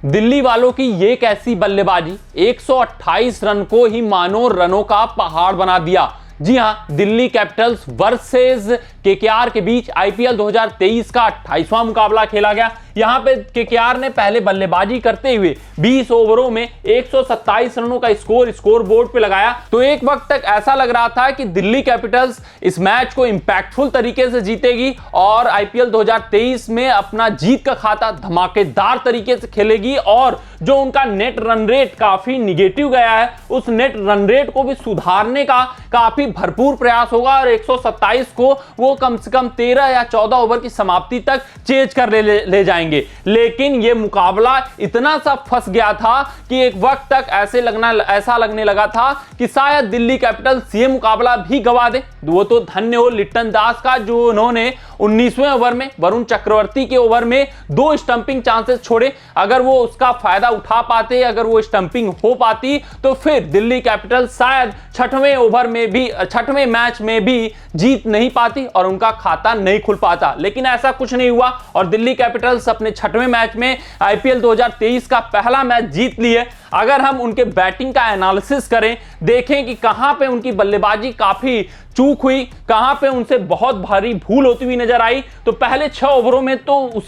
दिल्ली वालों की ये कैसी बल्लेबाजी, 128 रन को ही मानो रनों का पहाड़ बना दिया। जी हां, दिल्ली कैपिटल्स वर्सेस केकेआर के बीच आईपीएल 2023 का 28वां मुकाबला खेला गया। यहां पे केकेआर ने पहले बल्लेबाजी करते हुए 20 ओवरों में 127 रनों का स्कोर बोर्ड पे लगाया। तो एक वक्त तक ऐसा लग रहा था कि दिल्ली कैपिटल्स इस मैच को इंपैक्टफुल तरीके से जीतेगी और आईपीएल 2023 में अपना जीत का खाता धमाकेदार तरीके से खेलेगी और जो उनका नेट रन रेट काफी निगेटिव गया है, उस नेट रन रेट को भी सुधारने का काफी भरपूर प्रयास होगा और 127 को वो कम से कम 13 या 14 ओवर की समाप्ति तक चेज कर ले जाएंगे। लेकिन ये मुकाबला इतना सा फंस गया था कि एक वक्त तक ऐसा लगने लगा था कि शायद दिल्ली कैपिटल्स ये मुकाबला भी गवा दे। वो तो धन्य हो लिट्टन दास का, जो उन्होंने 19वें ओवर में वरुण चक्रवर्ती के ओवर में 2 स्टंपिंग चांसेस छोड़े। अगर वो उसका फायदा उठा पाते, अगर वो स्टंपिंग हो पाती, तो फिर दिल्ली कैपिटल्स शायद 6वें मैच में भी जीत नहीं पाती और उनका खाता नहीं खुल पाता। लेकिन ऐसा कुछ नहीं हुआ और दिल्ली कैपिटल्स अपने 6वें मैच में आईपीएल 2023 का पहला मैच जीत लिए। अगर हम उनके बैटिंग का एनालिसिस करें, देखें कि कहां पे उनकी बल्लेबाजी काफी चूक हुई, कहां पे उनसे बहुत भारी भूल होती हुई नजर आई, तो पहले 6 ओवरों में तो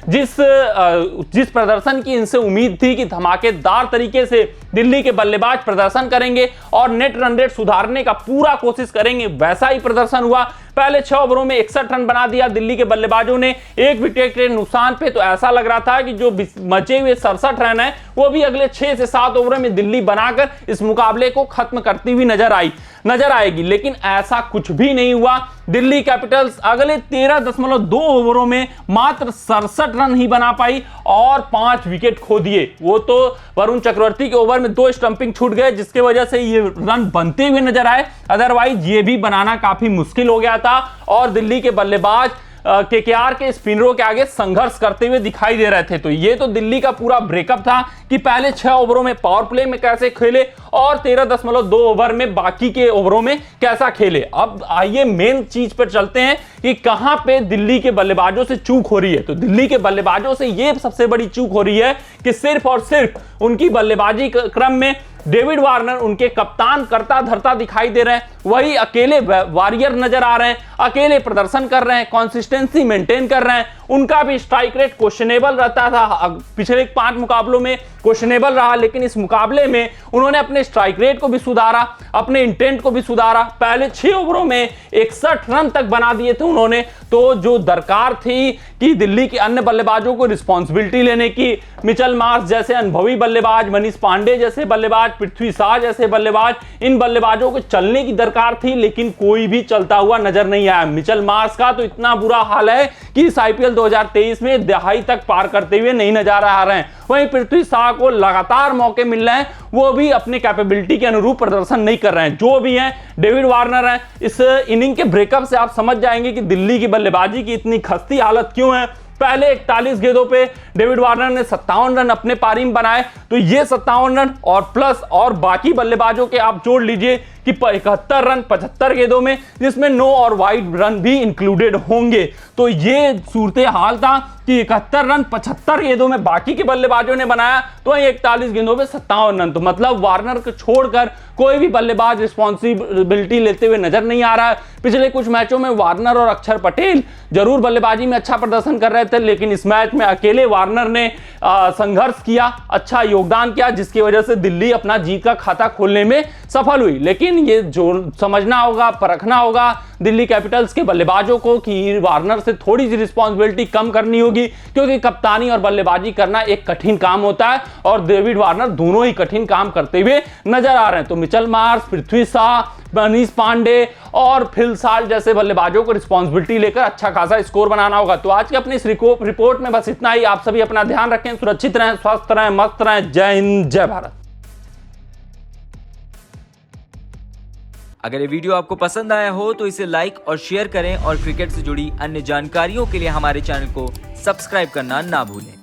जिस प्रदर्शन की इनसे उम्मीद थी कि धमाकेदार तरीके से दिल्ली के बल्लेबाज प्रदर्शन करेंगे और नेट रन रेट सुधारने का पूरा कोशिश करेंगे, वैसा ही प्रदर्शन हुआ। पहले 6 ओवरों में 61 रन बना दिया दिल्ली के बल्लेबाजों ने, 1 विकेट के नुकसान पे। तो ऐसा लग रहा था कि जो बचे हुए 67 रन है वो भी अगले 6 से 7 ओवरों में दिल्ली बनाकर इस मुकाबले को खत्म करती हुई नजर आएगी। लेकिन ऐसा कुछ भी नहीं हुआ। दिल्ली कैपिटल्स अगले 13.2 ओवरों में मात्र 67 रन ही बना पाई और 5 विकेट खो दिए। वो तो वरुण चक्रवर्ती के ओवर में 2 स्टंपिंग छूट गए, जिसके वजह से ये रन बनते हुए नजर आए। अदरवाइज ये भी बनाना काफी मुश्किल हो गया था और दिल्ली के बल्लेबाज केकेआर के स्पिनरों के आगे संघर्ष करते हुए दिखाई दे रहे थे। तो ये तो दिल्ली का पूरा ब्रेकअप था कि पहले 6 ओवरों में पावर प्ले में कैसे खेले और 13.2 ओवर में बाकी के ओवरों में कैसा खेले। अब आइए मेन चीज पर चलते हैं कि कहां पे दिल्ली के बल्लेबाजों से चूक हो रही है। तो दिल्ली के बल्लेबाजों से ये सबसे बड़ी चूक हो रही है कि सिर्फ और सिर्फ उनकी बल्लेबाजी क्रम में डेविड वार्नर उनके कप्तान करता धरता दिखाई दे रहे हैं, वही अकेले वॉरियर नजर आ रहे हैं, अकेले प्रदर्शन कर रहे हैं, कंसिस्टेंसी मेंटेन कर रहे हैं। उनका भी स्ट्राइक रेट क्वेश्चनेबल रहता था, पिछले 5 मुकाबलों में क्वेश्चनेबल रहा, लेकिन इस मुकाबले में उन्होंने अपने स्ट्राइक रेट को भी सुधारा, अपने इंटेंट को भी सुधारा। पहले 6 ओवरों में 61 रन तक बना दिए थे उन्होंने। तो जो दरकार थी कि दिल्ली के अन्य बल्लेबाजों को रिस्पॉन्सिबिलिटी लेने की, मिचेल मार्श जैसे अनुभवी बल्लेबाज, मनीष पांडे जैसे बल्लेबाज, पृथ्वी शाह जैसे बल्लेबाज, इन बल्लेबाजों को चलने की दरकार थी, लेकिन कोई भी चलता हुआ नजर नहीं आया। मिचेल मार्श का तो इतना बुरा हाल है कि इस आईपीएल 2023 में दहाई तक पार करते हुए नहीं नजर आ रहे हैं। वहीं पृथ्वी शाह को लगातार मौके मिल रहे हैं, वो भी अपने कैपेबिलिटी के अनुरूप प्रदर्शन नहीं कर रहे हैं। जो भी हैं, डेविड वार्नर हैं। इस इनिंग के ब्रेकअप से आप समझ जाएंगे कि दिल्ली की बल्लेबाजी की इतनी खस्ती हालत क्यों है। पहले 41 गेंदों पे डेविड वार्नर ने 57 रन अपने पारी में बनाए। तो ये 57 रन और प्लस और बाकी बल्लेबाजों के आप जोड़ लीजिए कि 71 रन 75 गेंदों में, जिसमें नो और वाइड रन भी इंक्लूडेड होंगे। तो ये सूरत हाल था कि 71 रन 75 गेंदों में बाकी के बल्लेबाजों ने बनाया, तो वहीं 41 गेंदों में 57 रन। तो मतलब वार्नर को छोड़कर कोई भी बल्लेबाज रिस्पॉन्सिबिलिटी लेते हुए नजर नहीं आ रहा है। पिछले कुछ मैचों में वार्नर और अक्षर पटेल जरूर बल्लेबाजी में अच्छा प्रदर्शन कर रहे थे, लेकिन इस मैच में अकेले वार्नर ने संघर्ष किया, अच्छा योगदान किया, जिसकी वजह से दिल्ली अपना जीत का खाता खोलने में सफल हुई। लेकिन ये जो समझना होगा, परखना होगा दिल्ली कैपिटल्स के बल्लेबाजों को कि वार्नर से थोड़ी सी रिस्पॉन्सिबिलिटी कम करनी होगी, क्योंकि कप्तानी और बल्लेबाजी करना एक कठिन काम होता है और डेविड वार्नर दोनों ही कठिन काम करते हुए नजर आ रहे हैं। तो मिचेल मार्श, पृथ्वी शाह, मनीष पांडे और फिल साल्ट जैसे बल्लेबाजों को रिस्पॉन्सिबिलिटी लेकर अच्छा खासा स्कोर बनाना होगा। तो आज के अपनी इस रिपोर्ट में बस इतना ही। आप सभी अपना ध्यान रखें, सुरक्षित रहें, स्वस्थ रहें, मस्त रहें। जय हिंद, जय भारत। अगर ये वीडियो आपको पसंद आया हो तो इसे लाइक और शेयर करें और क्रिकेट से जुड़ी अन्य जानकारियों के लिए हमारे चैनल को सब्सक्राइब करना ना भूलें।